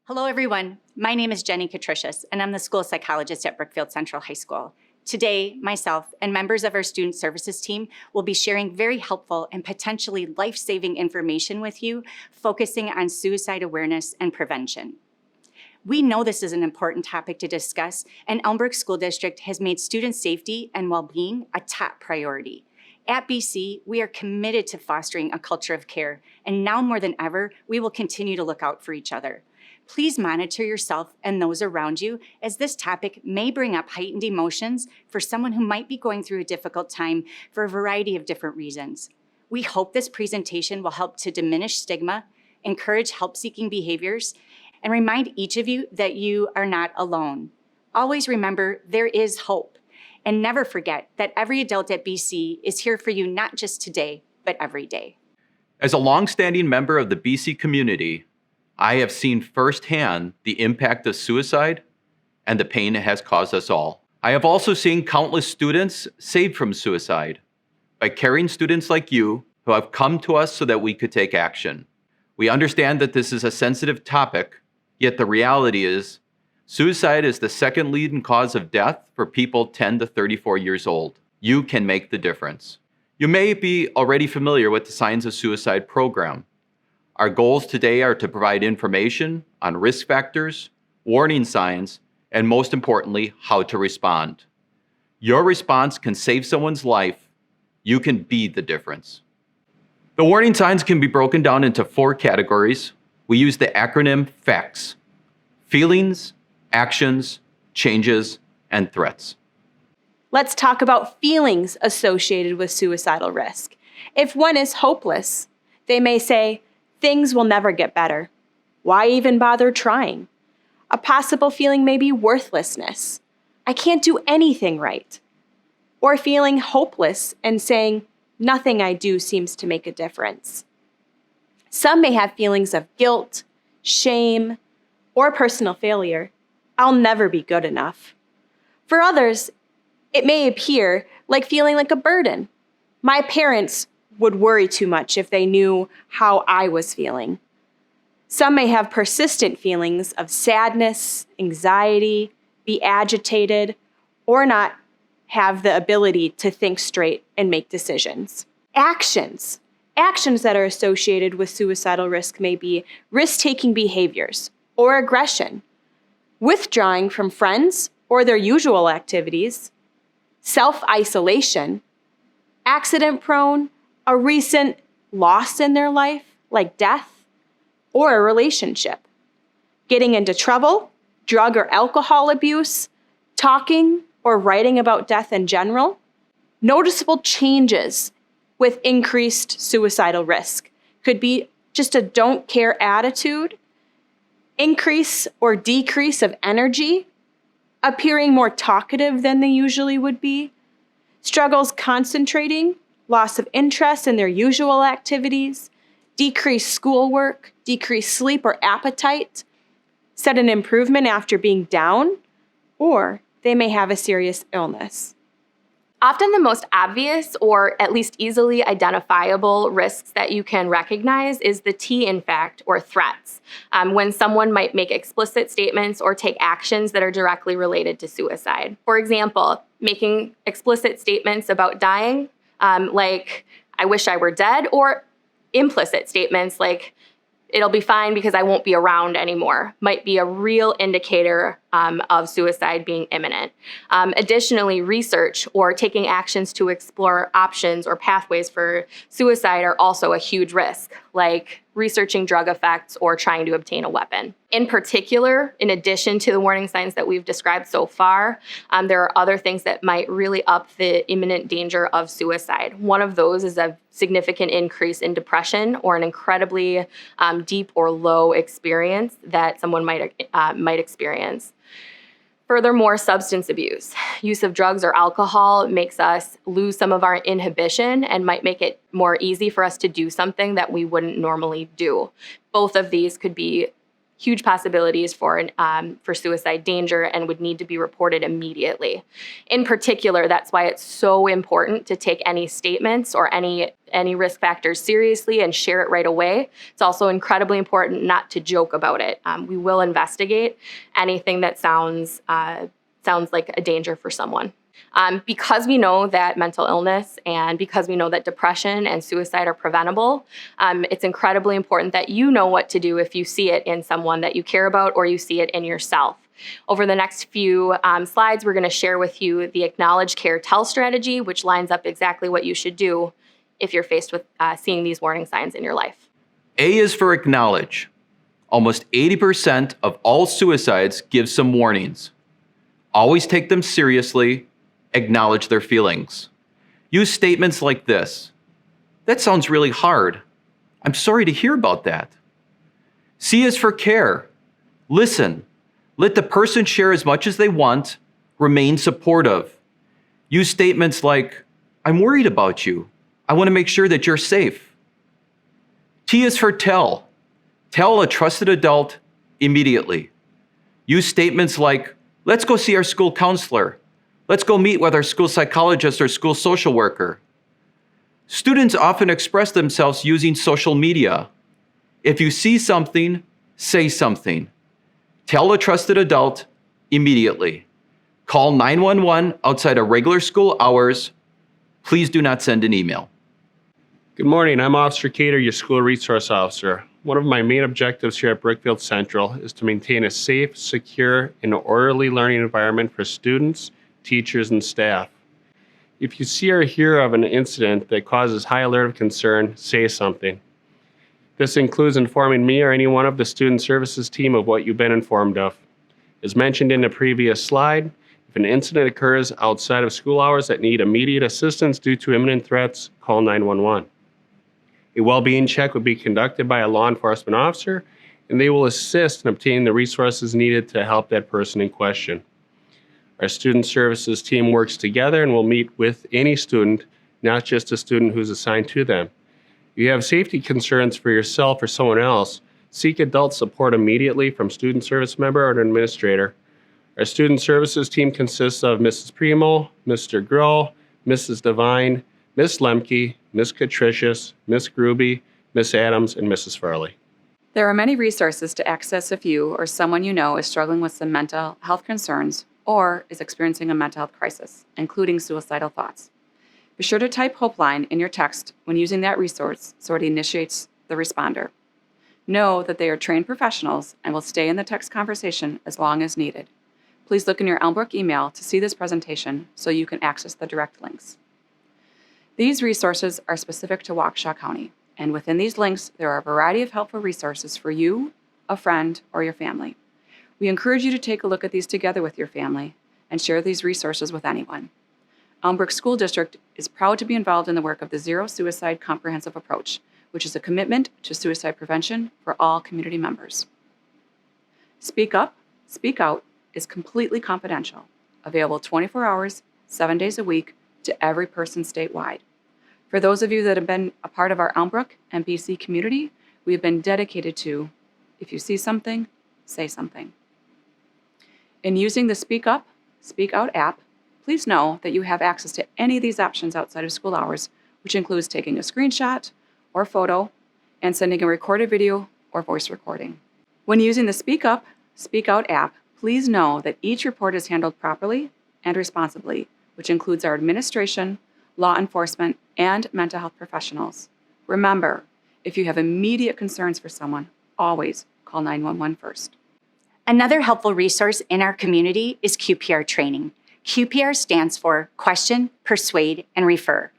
Hello, everyone. My name is Jenny Katricius, and I'm the school psychologist at Brookfield Central High School. Today, myself and members of our student services team will be sharing very helpful and potentially life-saving information with you, focusing on suicide awareness and prevention. We know this is an important topic to discuss, and Elmbrook School District has made student safety and well-being a top priority. At BC, we are committed to fostering a culture of care, and now more than ever, we will continue to look out for each other. Please monitor yourself and those around you, as this topic may bring up heightened emotions for someone who might be going through a difficult time for a variety of different reasons. We hope this presentation will help to diminish stigma, encourage help-seeking behaviors, and remind each of you that you are not alone. Always remember there is hope, and never forget that every adult at BC is here for you not just today, but every day. As a longstanding member of the BC community, I have seen firsthand the impact of suicide and the pain it has caused us all. I have also seen countless students saved from suicide by caring students like you who have come to us so that we could take action. We understand that this is a sensitive topic, yet the reality is suicide is the second leading cause of death for people 10 to 34 years old. You can make the difference. You may be already familiar with the Signs of Suicide program. Our goals today are to provide information on risk factors, warning signs, and most importantly, how to respond. Your response can save someone's life. You can be the difference. The warning signs can be broken down into 4 categories. We use the acronym FACTS: feelings, actions, changes, and threats. Let's talk about feelings associated with suicidal risk. If one is hopeless, they may say, "Things will never get better. Why even bother trying?" A possible feeling may be worthlessness. "I can't do anything right." Or feeling hopeless and saying, "Nothing I do seems to make a difference." Some may have feelings of guilt, shame, or personal failure. "I'll never be good enough." For others, it may appear like feeling like a burden. "My parents would worry too much if they knew how I was feeling." Some may have persistent feelings of sadness, anxiety, be agitated, or not have the ability to think straight and make decisions. Actions. Actions that are associated with suicidal risk may be risk-taking behaviors or aggression, withdrawing from friends or their usual activities, self-isolation, accident-prone, a recent loss in their life, like death, or a relationship, getting into trouble, drug or alcohol abuse, talking or writing about death in general. Noticeable changes with increased suicidal risk could be just a don't care attitude, increase or decrease of energy, appearing more talkative than they usually would be, struggles concentrating, loss of interest in their usual activities, decreased schoolwork, decreased sleep or appetite, sudden improvement after being down, or they may have a serious illness. Often the most obvious or at least easily identifiable risks that you can recognize is the T in fact, or threats, when someone might make explicit statements or take actions that are directly related to suicide. For example, making explicit statements about dying, like, "I wish I were dead," or implicit statements like, "It'll be fine because I won't be around anymore," might be a real indicator of suicide being imminent. Additionally, research or taking actions to explore options or pathways for suicide are also a huge risk, like researching drug effects or trying to obtain a weapon. In particular, in addition to the warning signs that we've described so far, there are other things that might really up the imminent danger of suicide. One of those is a significant increase in depression or an incredibly deep or low experience that someone might experience. Furthermore, substance abuse. Use of drugs or alcohol makes us lose some of our inhibition and might make it more easy for us to do something that we wouldn't normally do. Both of these could be huge possibilities for suicide danger and would need to be reported immediately. In particular, that's why it's so important to take any statements or any risk factors seriously and share it right away. It's also incredibly important not to joke about it. We will investigate anything that sounds like a danger for someone. Because we know that mental illness and because we know that depression and suicide are preventable, it's incredibly important that you know what to do if you see it in someone that you care about or you see it in yourself. Over the next few slides, we're going to share with you the Acknowledge, Care, Tell strategy, which lines up exactly what you should do if you're faced with seeing these warning signs in your life. A is for acknowledge. Almost 80% of all suicides give some warnings. Always take them seriously. Acknowledge their feelings. Use statements like this. That sounds really hard. I'm sorry to hear about that. C is for care. Listen. Let the person share as much as they want. Remain supportive. Use statements like, I'm worried about you. I want to make sure that you're safe. T is for tell. Tell a trusted adult immediately. Use statements like, let's go see our school counselor. Let's go meet with our school psychologist or school social worker. Students often express themselves using social media. If you see something, say something. Tell a trusted adult immediately. Call 911 outside of regular school hours. Please do not send an email. Good morning, I'm Officer Cater, your school resource officer. One of my main objectives here at Brickfield Central is to maintain a safe, secure, and orderly learning environment for students, teachers, and staff. If you see or hear of an incident that causes high alert of concern, say something. This includes informing me or any one of the student services team of what you've been informed of. As mentioned in the previous slide, if an incident occurs outside of school hours that need immediate assistance due to imminent threats, call 911. A well-being check will be conducted by a law enforcement officer, and they will assist in obtaining the resources needed to help that person in question. Our student services team works together and will meet with any student, not just a student who's assigned to them. If you have safety concerns for yourself or someone else, seek adult support immediately from student service member or an administrator. Our student services team consists of Mrs. Primo, Mr. Grohl, Mrs. Devine, Ms. Lemke, Ms. Catricius, Ms. Gruby, Ms. Adams, and Mrs. Farley. There are many resources to access if you or someone you know is struggling with some mental health concerns or is experiencing a mental health crisis, including suicidal thoughts. Be sure to type Hopeline in your text when using that resource so it initiates the responder. Know that they are trained professionals and will stay in the text conversation as long as needed. Please look in your Elmbrook email to see this presentation so you can access the direct links. These resources are specific to Waukesha County, and within these links, there are a variety of helpful resources for you, a friend, or your family. We encourage you to take a look at these together with your family and share these resources with anyone. Elmbrook School District is proud to be involved in the work of the Zero Suicide Comprehensive Approach, which is a commitment to suicide prevention for all community members. Speak Up, Speak Out is completely confidential, available 24 hours, 7 days a week to every person statewide. For those of you that have been a part of our Elmbrook and BC community, we have been dedicated to, if you see something, say something. In using the Speak Up, Speak Out app, please know that you have access to any of these options outside of school hours, which includes taking a screenshot or photo and sending a recorded video or voice recording. When using the Speak Up, Speak Out app, please know that each report is handled properly and responsibly, which includes our administration, law enforcement, and mental health professionals. Remember, if you have immediate concerns for someone, always call 911 first. Another helpful resource in our community is QPR Training. QPR stands for Question, Persuade, and Refer.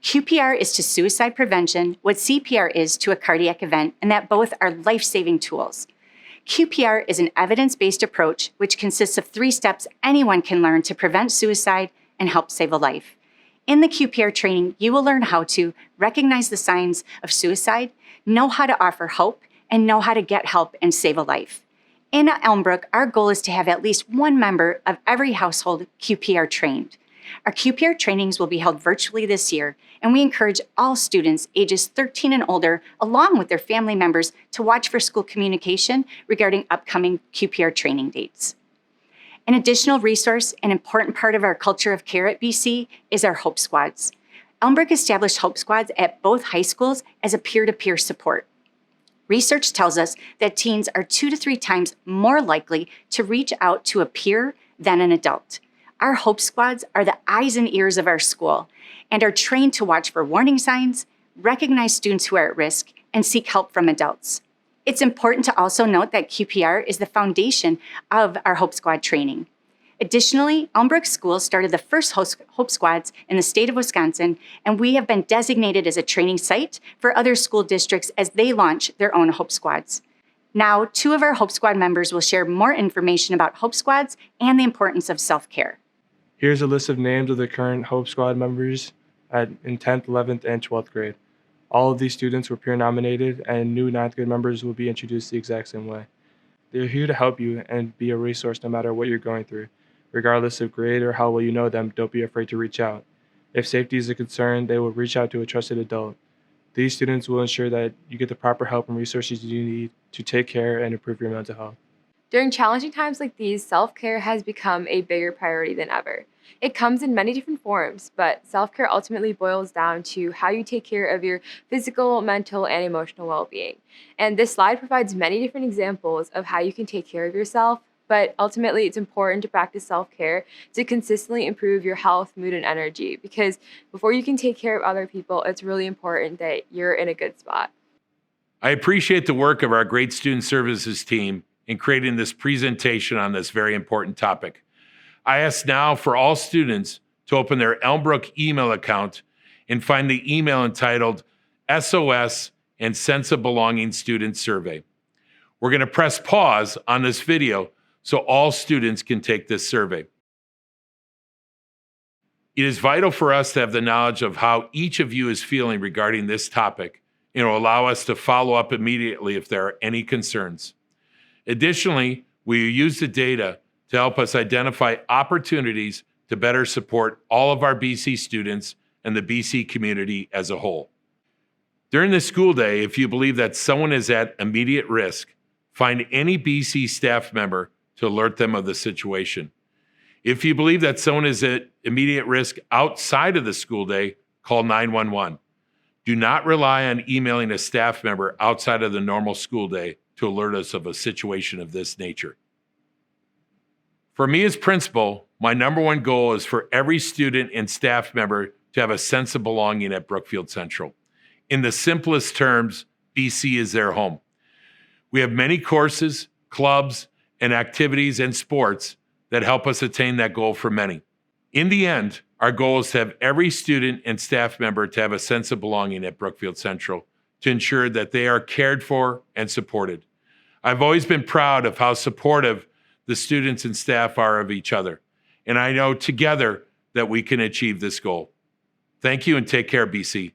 QPR is to suicide prevention what CPR is to a cardiac event, and that both are life-saving tools. QPR is an evidence-based approach which consists of 3 steps anyone can learn to prevent suicide and help save a life. In the QPR training, you will learn how to recognize the signs of suicide, know how to offer hope, and know how to get help and save a life. In Elmbrook, our goal is to have at least one member of every household QPR trained. Our QPR trainings will be held virtually this year, and we encourage all students ages 13 and older, along with their family members, to watch for school communication regarding upcoming QPR training dates. An additional resource and important part of our culture of care at BC is our Hope Squads. Elmbrook established Hope Squads at both high schools as a peer-to-peer support. Research tells us that teens are 2 to 3 times more likely to reach out to a peer than an adult. Our Hope Squads are the eyes and ears of our school and are trained to watch for warning signs, recognize students who are at risk, and seek help from adults. It's important to also note that QPR is the foundation of our Hope Squad training. Additionally, Elmbrook Schools started the first Hope Squads in the state of Wisconsin, and we have been designated as a training site for other school districts as they launch their own Hope Squads. Now, 2 of our Hope Squad members will share more information about Hope Squads and the importance of self-care. Here's a list of names of the current Hope Squad members in 10th, 11th, and 12th grade. All of these students were peer nominated, and new 9th grade members will be introduced the exact same way. They're here to help you and be a resource no matter what you're going through. Regardless of grade or how well you know them, don't be afraid to reach out. If safety is a concern, they will reach out to a trusted adult. These students will ensure that you get the proper help and resources you need to take care and improve your mental health. During challenging times like these, self-care has become a bigger priority than ever. It comes in many different forms, but self-care ultimately boils down to how you take care of your physical, mental, and emotional well-being. And this slide provides many different examples of how you can take care of yourself, but ultimately it's important to practice self-care to consistently improve your health, mood, and energy, because before you can take care of other people, it's really important that you're in a good spot. I appreciate the work of our great student services team in creating this presentation on this very important topic. I ask now for all students to open their Elmbrook email account and find the email entitled SOS and Sense of Belonging Student Survey. We're going to press pause on this video so all students can take this survey. It is vital for us to have the knowledge of how each of you is feeling regarding this topic, and it will allow us to follow up immediately if there are any concerns. Additionally, we will use the data to help us identify opportunities to better support all of our BC students and the BC community as a whole. During the school day, if you believe that someone is at immediate risk, find any BC staff member to alert them of the situation. If you believe that someone is at immediate risk outside of the school day, call 911. Do not rely on emailing a staff member outside of the normal school day to alert us of a situation of this nature. For me as principal, my number one goal is for every student and staff member to have a sense of belonging at Brookfield Central. In the simplest terms, BC is their home. We have many courses, clubs, and activities and sports that help us attain that goal for many. In the end, our goal is to have every student and staff member to have a sense of belonging at Brookfield Central to ensure that they are cared for and supported. I've always been proud of how supportive the students and staff are of each other, and I know together that we can achieve this goal. Thank you and take care, BC.